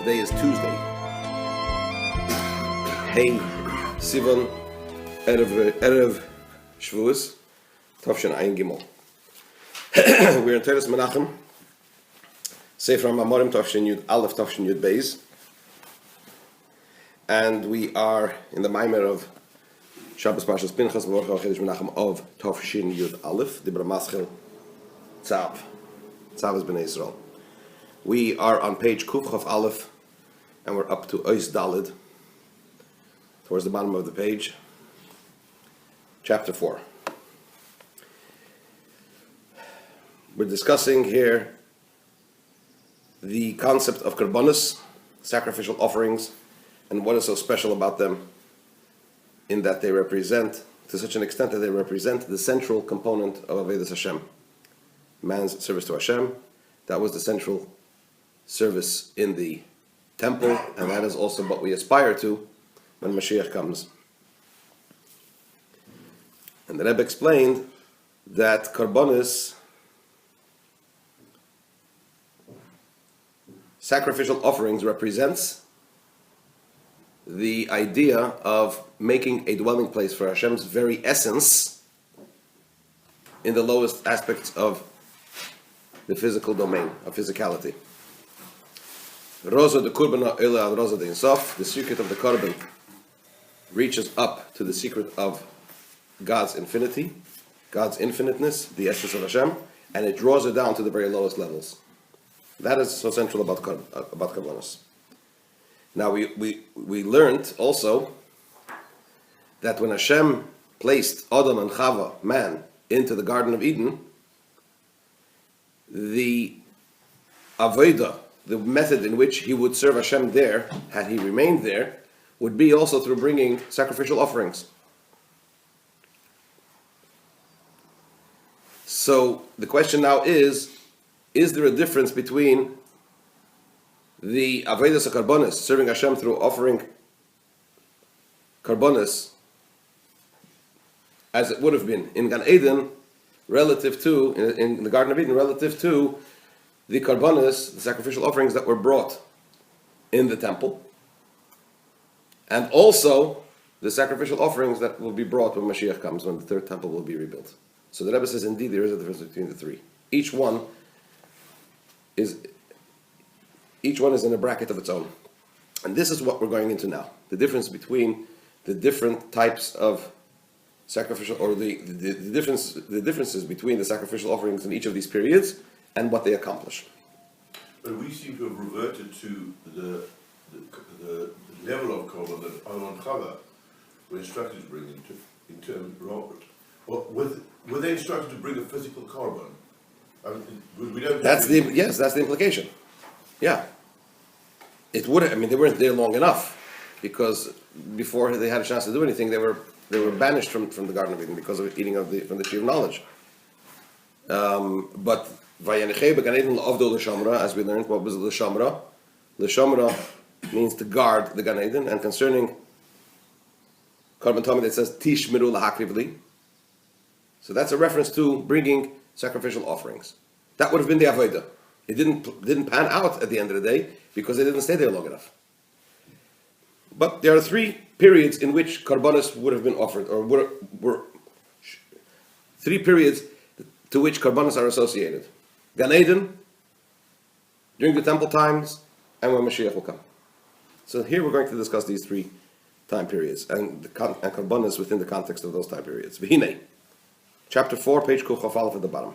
Today is Tuesday. Hey, Sivan, Erev Shavuos, Tavshin Ayin Gimel. We're in Teres Menachem, Sefer HaMamorim Tavshin Yud Aleph Tavshin Yud Beis, and we are in the Maimer of Shabbos Parshas Pinchas B'Orcha Chedesh Menachem of Tavshin Yud Aleph, Dibra Maschil Tzav. Tzav is Bnei Yisrael. We are on page Kuf Chav Aleph, and we're up to Ois Dalid, towards the bottom of the page, chapter 4. We're discussing here the concept of karbonos, sacrificial offerings, and what is so special about them in that they represent, to such an extent that they represent the central component of Avodas Hashem, man's service to Hashem. That was the central service in the temple, and that is also what we aspire to when Mashiach comes. And the Rebbe explained that karbonos, sacrificial offerings, represents the idea of making a dwelling place for Hashem's very essence in the lowest aspects of the physical domain, of physicality. Rosa de Kurbana Ela al Rosa de Insof, the secret of the Korban reaches up to the secret of God's infinity, God's infiniteness, the essence of Hashem, and it draws it down to the very lowest levels. That is so central about karbonos. Now we learned also that when Hashem placed Adam and Chava, man, into the Garden of Eden, the avodah, the method in which he would serve Hashem there, had he remained there, would be also through bringing sacrificial offerings. So the question now is there a difference between the avodas of karbonos, serving Hashem through offering karbonos, as it would have been in Gan Eden, relative to, in the Garden of Eden, relative to the karbonos, the sacrificial offerings that were brought in the temple, and also the sacrificial offerings that will be brought when Mashiach comes, when the third temple will be rebuilt. So the Rebbe says, indeed, there is a difference between the three. Each one is in a bracket of its own. And this is what we're going into now. The difference between the different types of sacrificial, or the differences between the sacrificial offerings in each of these periods and what they accomplish. But we seem to have reverted to the level of korban that Adam and Chava were instructed to bring in terms of, were they instructed to bring a physical korban? I mean, we don't. That's the implication. Yeah. It would. I mean, they weren't there long enough, because before they had a chance to do anything, they were banished from the Garden of Eden because of eating from the tree of knowledge. But Vayanechei began Eden l'avdo l'shamra, as we learned. What was l'shamra? L'shamra means to guard the Gan Eden, and concerning Korban Tamid, it says tishmiru lahakrivli. So that's a reference to bringing sacrificial offerings. That would have been the avodah. It didn't pan out at the end of the day because they didn't stay there long enough. But there are three periods in which karbonos would have been offered, or were three periods to which karbonos are associated: Gan Eden, during the temple times, and when Mashiach will come. So here we're going to discuss these three time periods and karbonos within the context of those time periods. V'hinei, chapter 4, page Kuf Chaf Aleph at the bottom.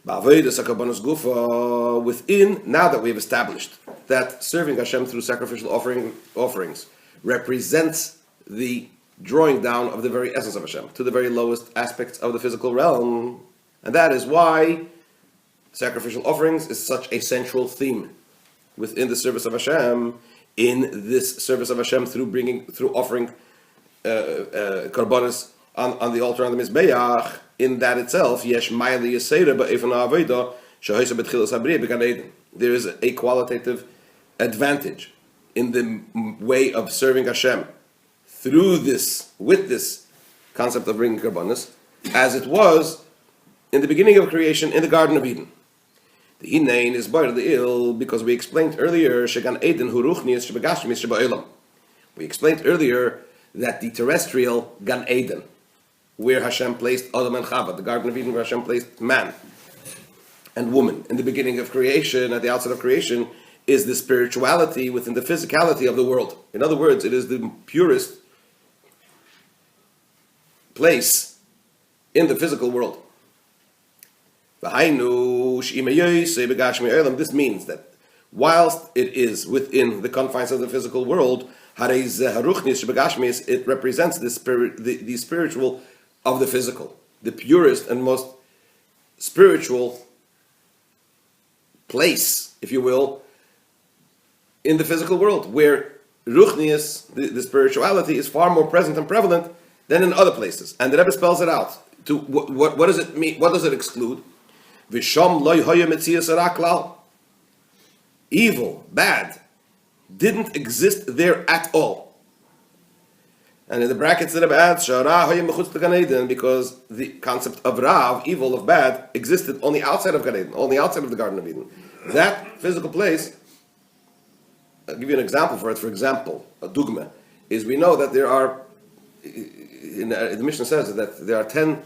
Ba'avodas karbonos gufa, within, now that we've established that serving Hashem through sacrificial offerings represents the drawing down of the very essence of Hashem to the very lowest aspects of the physical realm, and that is why sacrificial offerings is such a central theme within the service of Hashem. In this service of Hashem, through offering karbonos on the altar on the Mizbeach, in that itself, yesh ma'ili yesera ba'efan ha'avodah shehoisa b'tchilas habriya b'Gan Eden. There is a qualitative advantage in the way of serving Hashem with this concept of bringing karbonos, as it was in the beginning of creation in the Garden of Eden. The Inain is bar the ill because we explained earlier Shegan Eden hu ruchnius shebagashmis sheba'ilam. We explained earlier that the terrestrial Gan Eden, where Hashem placed Adam and Chava, the Garden of Eden, where Hashem placed man and woman in the beginning of creation, at the outset of creation, is the spirituality within the physicality of the world. In other words, it is the purest place in the physical world. This means that whilst it is within the confines of the physical world, it represents the spirit, the spiritual of the physical, the purest and most spiritual place, if you will, in the physical world, where ruchnius, the spirituality, is far more present and prevalent than in other places. And the Rebbe spells it out. To what does it mean? What does it exclude? Visham loy hoya metzias araklal. Evil, bad, didn't exist there at all. And in the brackets the Rebbe adds shara hoya mechutz to Gan Eden, because the concept of rav, evil, of bad, existed only outside of Gan Eden, only outside of the Garden of Eden. That physical place. I'll give you an example for it. For example, a dugma is, we know that there are, the Mishnah says that there are 10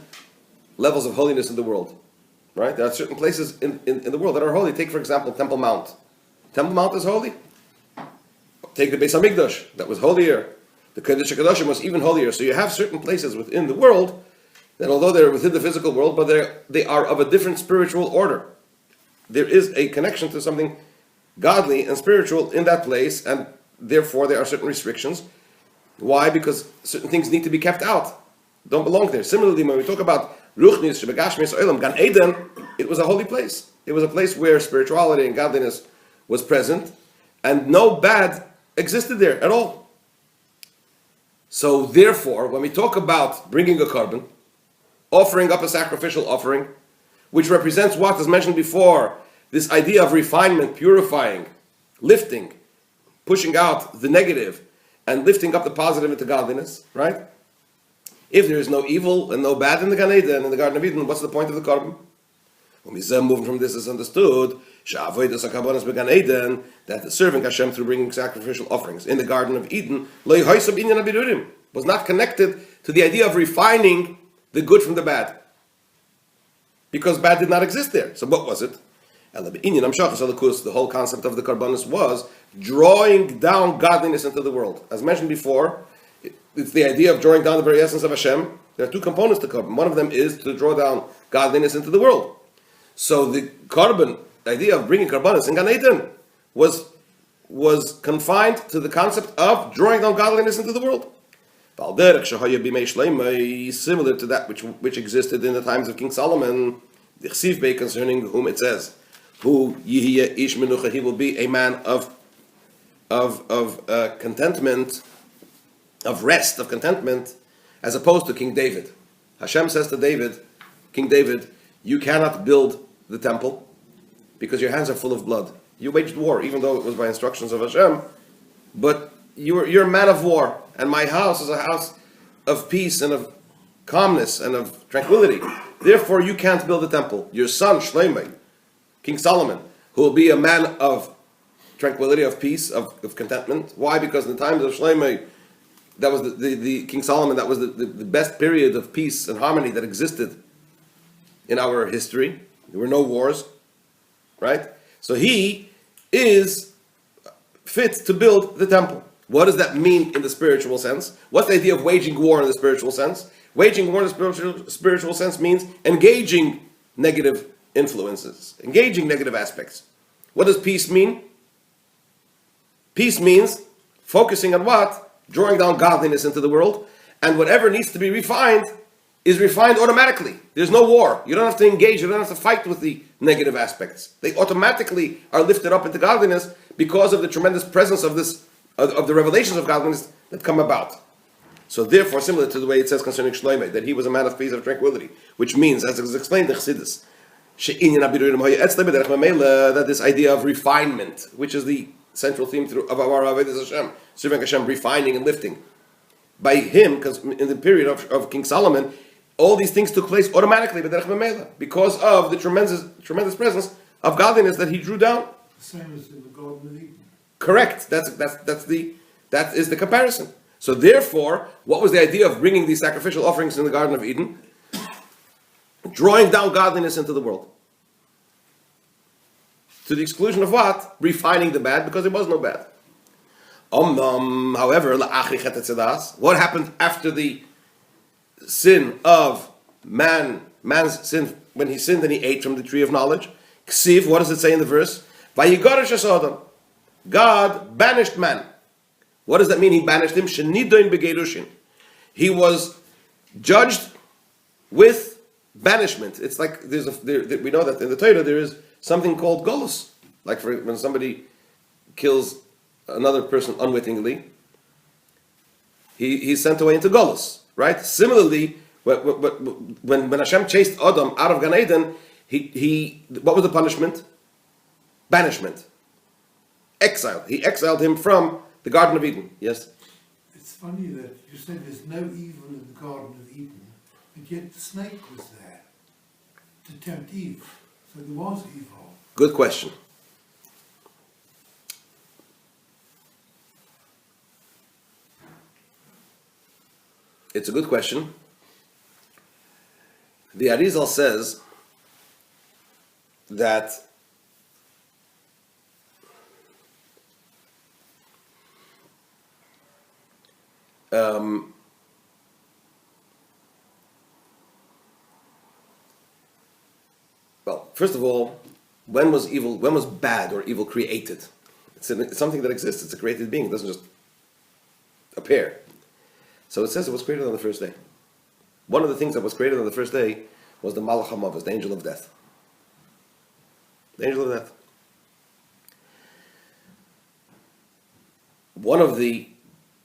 levels of holiness in the world, right? There are certain places in the world that are holy. Take, for example, Temple Mount. Temple Mount is holy. Take the Beis Hamikdash, that was holier. The Kodesh HaKadoshim was even holier. So you have certain places within the world that, although they're within the physical world, but they are of a different spiritual order. There is a connection to something godly and spiritual in that place, and therefore there are certain restrictions. Why? Because certain things need to be kept out, don't belong there. Similarly, when we talk about ruchnius shebagashmis olam, Gan Eden, it was a holy place. It was a place where spirituality and godliness was present, and no bad existed there at all. So therefore, when we talk about bringing a carbon, offering up a sacrificial offering, which represents what, as mentioned before, this idea of refinement, purifying, lifting, pushing out the negative, and lifting up the positive into godliness, right? If there is no evil and no bad in the Gan Eden, in the Garden of Eden, what's the point of the carbon? When we say, moving from this is understood, that the serving Hashem through bringing sacrificial offerings in the Garden of Eden was not connected to the idea of refining the good from the bad, because bad did not exist there. So what was it? The whole concept of the Karbanis was drawing down godliness into the world. As mentioned before, it's the idea of drawing down the very essence of Hashem. There are two components to Karban. One of them is to draw down godliness into the world. So the Karban, the idea of bringing Karbanis in Gan Eden, was confined to the concept of drawing down godliness into the world. Similar to that which existed in the times of King Solomon, the Chsiv Bey, concerning whom it says, "Who yihiyeh ish menucha," he will be a man of contentment, of rest, of contentment, as opposed to King David. Hashem says to David, King David, you cannot build the temple because your hands are full of blood. You waged war, even though it was by instructions of Hashem, but you're a man of war, and my house is a house of peace and of calmness and of tranquility. Therefore, you can't build a temple. Your son, Shlomo, King Solomon, who will be a man of tranquility, of peace, of contentment. Why? Because in the times of Shlomo, that was the King Solomon, that was the best period of peace and harmony that existed in our history. There were no wars, right? So he is fit to build the temple. What does that mean in the spiritual sense? What's the idea of waging war in the spiritual sense? Waging war in the spiritual sense means engaging negative influences, engaging negative aspects. What does peace mean? Peace means focusing on what? Drawing down godliness into the world, and whatever needs to be refined is refined automatically. There's no war. You don't have to engage, you don't have to fight with the negative aspects. They automatically are lifted up into godliness because of the tremendous presence of the revelations of godliness that come about. So therefore, similar to the way it says concerning Shlomo, that he was a man of peace, of tranquility, which means, as is explained in Chassidus, that this idea of refinement, which is the central theme of our Avodas Hashem, serving Hashem, refining and lifting. By him, because in the period of King Solomon, all these things took place automatically because of the tremendous presence of godliness that he drew down. The same as in the Garden of Eden. Correct. That is the comparison. So therefore, what was the idea of bringing these sacrificial offerings in the Garden of Eden? Drawing down godliness into the world. To the exclusion of what? Refining the bad, because there was no bad. However, what happened after the sin of man's sin, when he sinned and he ate from the tree of knowledge? Ksiv, what does it say in the verse? Vayigorish Sodom. God banished man. What does that mean? He banished him. Shenidoin begerushin. He was judged with banishment. It's like we know that in the Torah there is something called golus. Like when somebody kills another person unwittingly, he's sent away into golus. Right? Similarly, when Hashem chased Adam out of Gan Eden, he what was the punishment? Banishment. Exile. He exiled him from the Garden of Eden. Yes? It's funny that you said there's no evil in the Garden of Eden, but yet the snake was there to tempt Eve. So there was evil. Good question. It's a good question. The Arizal says that well, first of all, when was bad or evil created? It's something that exists. It's a created being. It doesn't just appear. So it says it was created on the first day. One of the things that was created on the first day was the Malach HaMavos, the angel of death. The angel of death. One of the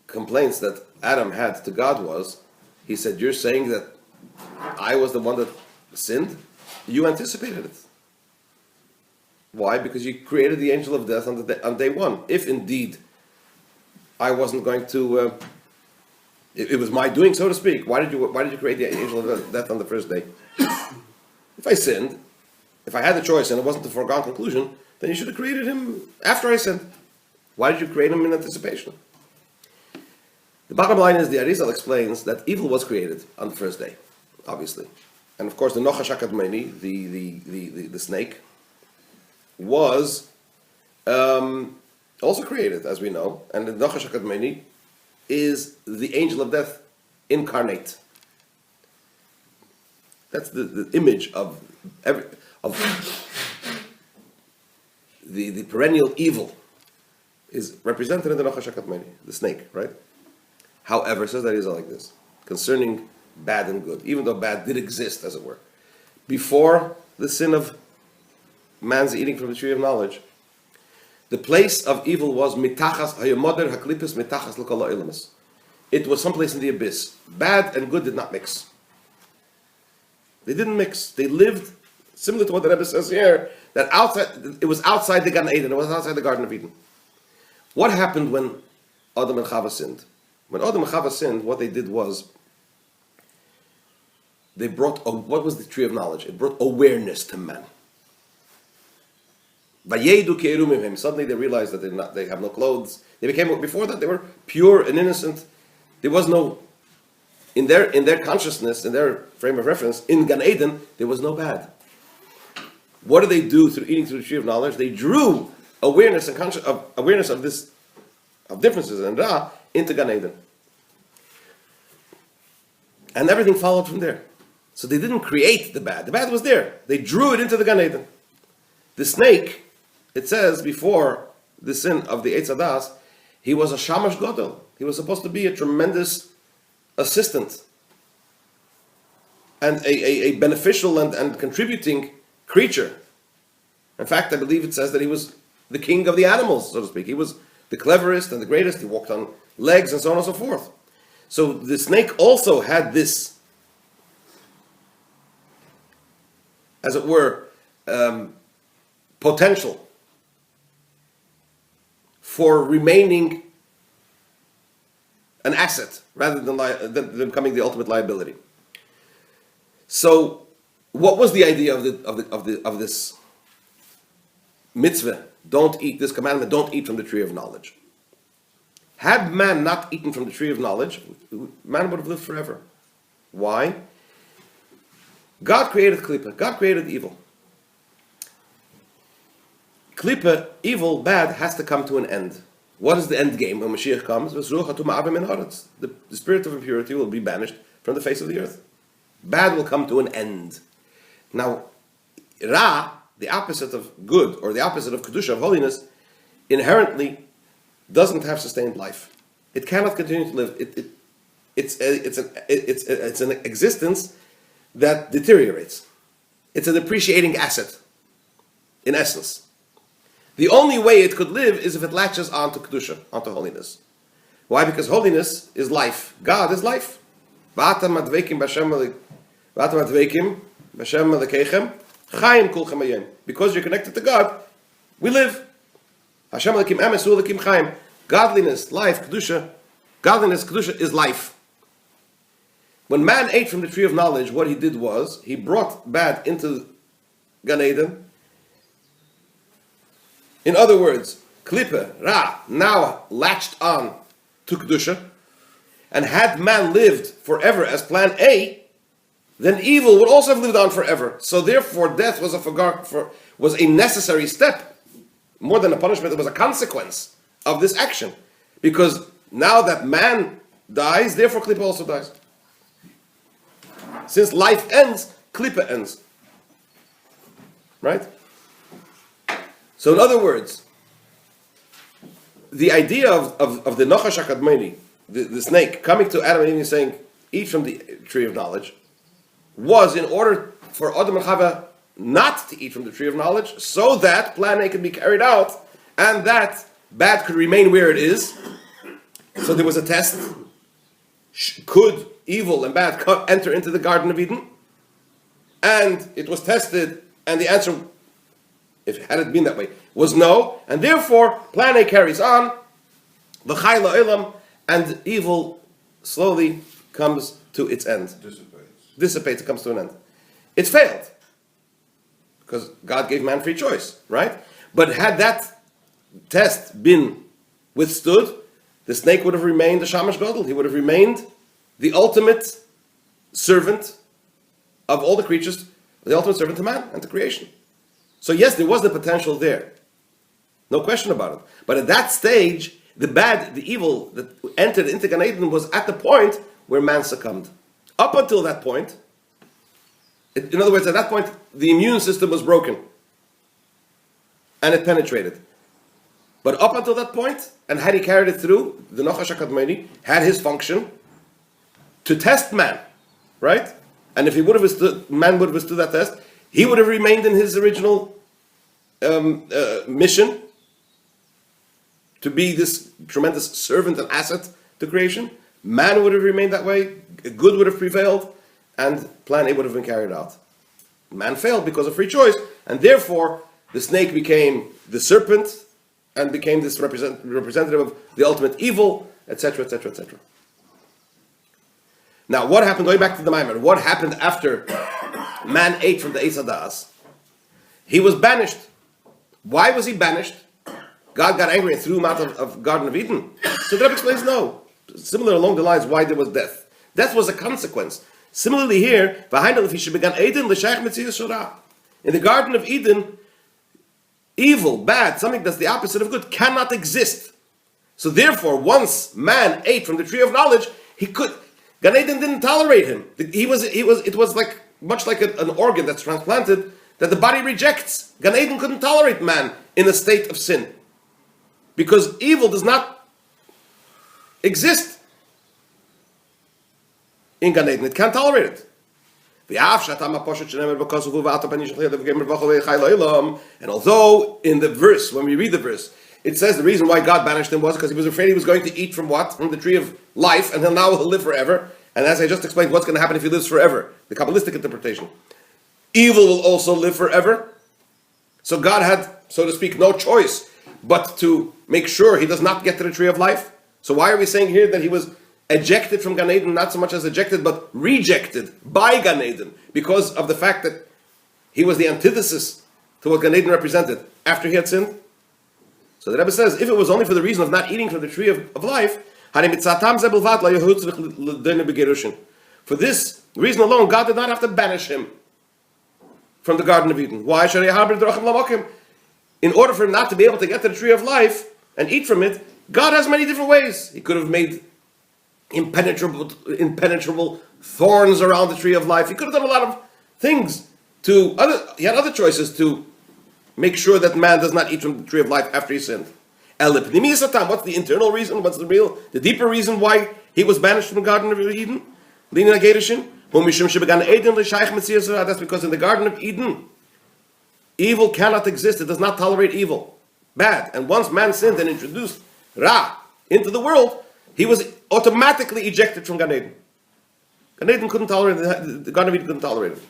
complaints that Adam had to God was, he said, you're saying that I was the one that sinned? You anticipated it. Why? Because you created the angel of death on day one. If indeed I wasn't going to, it was my doing, so to speak. Why did you create the angel of death on the first day? If I sinned, if I had the choice and it wasn't a foregone conclusion, then you should have created him after I sinned. Why did you create him in anticipation? The bottom line is the Arizal explains that evil was created on the first day, obviously. And of course the Nochash HaKadmoni, the snake, was also created, as we know. And the Nochash HaKadmoni is the angel of death incarnate. That's the image of the perennial evil is represented in the Nochash HaKadmoni, the snake, right? However, says that is like this, concerning bad and good, even though bad did exist, as it were, before the sin of man's eating from the tree of knowledge, the place of evil was mitachas hayomoder haklipis mitachas l'kol ha'olamus. It was someplace in the abyss. Bad and good did not mix. They didn't mix. They lived similar to what the Rebbe says here, that it was outside the Gan Eden. It was outside the Garden of Eden. What happened when Adam and Chava sinned? When Adam and Chava sinned, what they did was they brought what was the tree of knowledge? It brought awareness to man. Suddenly they realized that they have no clothes. They became, before that they were pure and innocent. There was no, in their consciousness, in their frame of reference, in Gan Eden, there was no bad. What did they do through eating through the tree of knowledge? They drew awareness and awareness of this, of differences and Ra into Gan Eden. And everything followed from there. So they didn't create the bad. The bad was there. They drew it into the Gan Eden. The snake, it says before the sin of the Eitz Hadas, he was a Shamash Godel. He was supposed to be a tremendous assistant and a beneficial and contributing creature. In fact, I believe it says that he was the king of the animals, so to speak. He was the cleverest and the greatest. He walked on legs and so on and so forth. So the snake also had this, as it were, potential for remaining an asset rather than becoming the ultimate liability. So, what was the idea of this mitzvah, don't eat, this commandment, don't eat from the tree of knowledge. Had man not eaten from the tree of knowledge, man would have lived forever. Why? God created Klippa. God created evil. Klippa, evil, bad, has to come to an end. What is the end game when Mashiach comes? The spirit of impurity will be banished from the face of the earth. Bad will come to an end. Now, Ra, the opposite of good, or the opposite of Kedusha, of holiness, inherently doesn't have sustained life. It cannot continue to live. It's an existence that deteriorates. It's a depreciating asset, in essence. The only way it could live is if it latches onto Kedusha, onto holiness. Why? Because holiness is life. God is life. Because you're connected to God, we live. Godliness, life, Kedusha. Godliness, Kedusha is life. When man ate from the tree of knowledge, what he did was, he brought bad into Gan Eden. In other words, Klippa, Ra, now latched on to Kedusha, and had man lived forever as plan A, then evil would also have lived on forever. So therefore, death was a necessary step. More than a punishment, it was a consequence of this action. Because now that man dies, therefore Klippa also dies. Since life ends, Klippa ends. Right? So in other words, the idea of the Nachash HaKadmoni, the snake, coming to Adam and Eve and saying, eat from the tree of knowledge, was in order for Adam and Chava not to eat from the tree of knowledge, so that plan A could be carried out, and that bad could remain where it is. So there was a test. Could evil and bad enter into the Garden of Eden? And it was tested, and the answer, if had it been that way, was no, and therefore plan A carries on, v'chayla olam, and evil slowly comes to its end. Dissipates, it comes to an end. It failed, because God gave man free choice, right? But had that test been withstood, the snake would have remained the Shamash Gadol. He would have remained the ultimate servant of all the creatures, the ultimate servant to man and to creation. So yes, there was the potential there. No question about it. But at that stage, the bad, the evil that entered into Gan Eden was at the point where man succumbed. Up until that point, in other words, at that point, the immune system was broken. And it penetrated. But up until that point, and had he carried it through, the Nachash HaKadmoni had his function to test man. Right? And if he would have withstood, man would have withstood that test, he would have remained in his original mission to be this tremendous servant and asset to creation. Man would have remained that way, good would have prevailed, and plan A would have been carried out. Man failed because of free choice, and therefore the snake became the serpent and became this representative of the ultimate evil, etc., etc., etc. Now, what happened, going back to the Maimer, what happened after man ate from the Eitz HaDa'as? He was banished. Why was he banished? God got angry and threw him out of Garden of Eden. So the Rebbe explains no. Similar along the lines why there was death. Death was a consequence. Similarly here, in the Garden of Eden, evil, bad, something that's the opposite of good, cannot exist. So therefore, once man ate from the tree of knowledge, Gan Eden didn't tolerate him. It was like much like an organ that's transplanted that the body rejects. Gan Eden couldn't tolerate man in a state of sin. Because evil does not exist in Gan Eden. It can't tolerate it. And although in the verse, when we read the verse, it says the reason why God banished him was because he was afraid he was going to eat from what? From the tree of life, and he'll live forever. And as I just explained, what's going to happen if he lives forever? The Kabbalistic interpretation. Evil will also live forever. So God had, so to speak, no choice but to make sure he does not get to the tree of life. So why are we saying here that he was ejected from Gan Eden, not so much as ejected, but rejected by Gan Eden, because of the fact that he was the antithesis to what Gan Eden represented after he had sinned? So the Rebbe says, if it was only for the reason of not eating from the tree of life, for this reason alone, God did not have to banish him from the Garden of Eden. Why? In order for him not to be able to get to the tree of life and eat from it, God has many different ways. He could have made impenetrable thorns around the tree of life. He could have done a lot of things. He had other choices to make sure that man does not eat from the tree of life after he sinned. What's the internal reason? What's the deeper reason why he was banished from the Garden of Eden? That's because in the Garden of Eden, evil cannot exist. It does not tolerate evil. Bad. And once man sinned and introduced Ra into the world, he was automatically ejected from Gan Eden. Gan Eden couldn't tolerate it. The Garden of Eden couldn't tolerate it.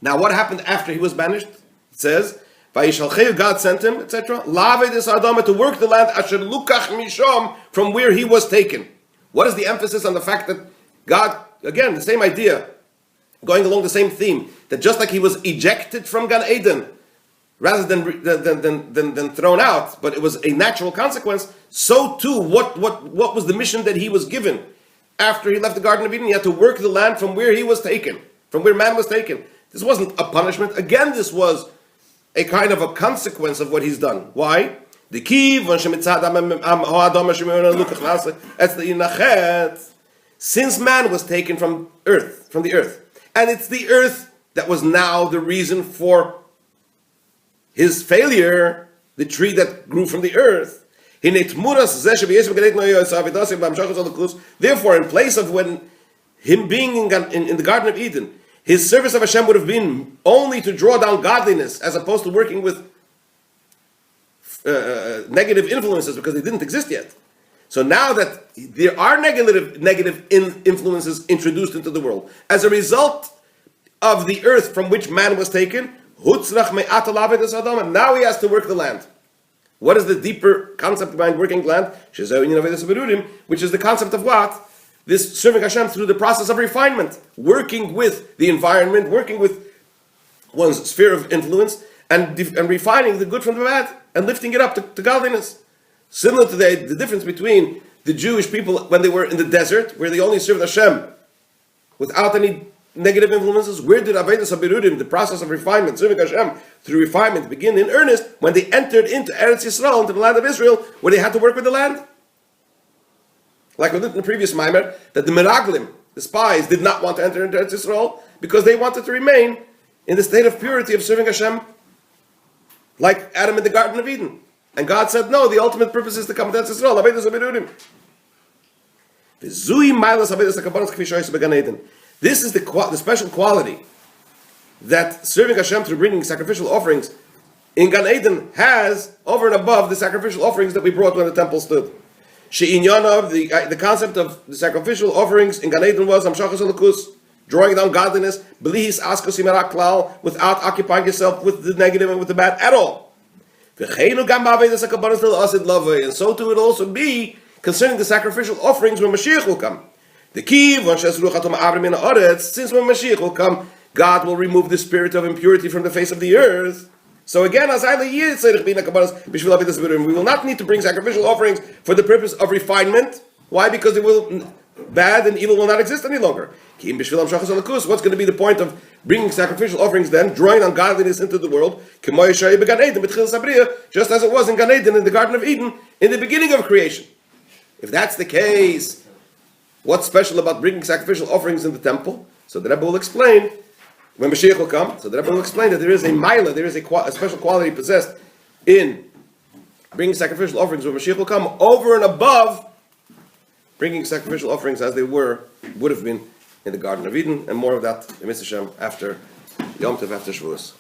Now what happened after he was banished? It says, God sent him, etc. To work the land from where he was taken. What is the emphasis on the fact that God, again, the same idea, going along the same theme, that just like he was ejected from Gan Eden, rather than thrown out, but it was a natural consequence, so too, what was the mission that he was given after he left the Garden of Eden? He had to work the land from where he was taken, from where man was taken. This wasn't a punishment. Again, this was a kind of a consequence of what he's done. Why? The key, since man was taken from the earth, and it's the earth that was now the reason for his failure, the tree that grew from the earth. Therefore, in place of when him being in the Garden of Eden, his service of Hashem would have been only to draw down godliness, as opposed to working with negative influences, because they didn't exist yet. So now that there are negative influences introduced into the world, as a result of the earth from which man was taken, now he has to work the land. What is the deeper concept behind working land? Which is the concept of what? This serving Hashem through the process of refinement, working with the environment, working with one's sphere of influence, and refining the good from the bad, and lifting it up to godliness. Similar to the difference between the Jewish people when they were in the desert, where they only served Hashem without any negative influences. Where did Avodas HaBirudim, the process of refinement, serving Hashem through refinement, begin in earnest? When they entered into Eretz Yisrael, into the land of Israel, where they had to work with the land. Like we did in the previous Maimer, that the Meraglim, the spies, did not want to enter into Eretz Yisrael because they wanted to remain in the state of purity of serving Hashem, like Adam in the Garden of Eden. And God said, no, the ultimate purpose is to come to Eretz Yisrael. This is the special quality that serving Hashem through bringing sacrificial offerings in Gan Eden has over and above the sacrificial offerings that we brought when the temple stood. The concept of the sacrificial offerings in Gan Eden was drawing down godliness, without occupying yourself with the negative and with the bad at all. And so too it will also be concerning the sacrificial offerings when Mashiach will come. The key, since when Mashiach will come, God will remove the spirit of impurity from the face of the earth. So again, we will not need to bring sacrificial offerings for the purpose of refinement. Why? Because bad and evil will not exist any longer. What's going to be the point of bringing sacrificial offerings then, drawing on godliness into the world, just as it was in Gan Eden, in the Garden of Eden, in the beginning of creation? If that's the case, what's special about bringing sacrificial offerings in the temple? So the Rebbe will explain when Mashiach will come. So the Rebbe will explain that there is a milah, there is a special quality possessed in bringing sacrificial offerings when Mashiach will come, over and above bringing sacrificial offerings as they would have been in the Garden of Eden, and more of that in Mr. Shem after Yom Tov, after Shavuos.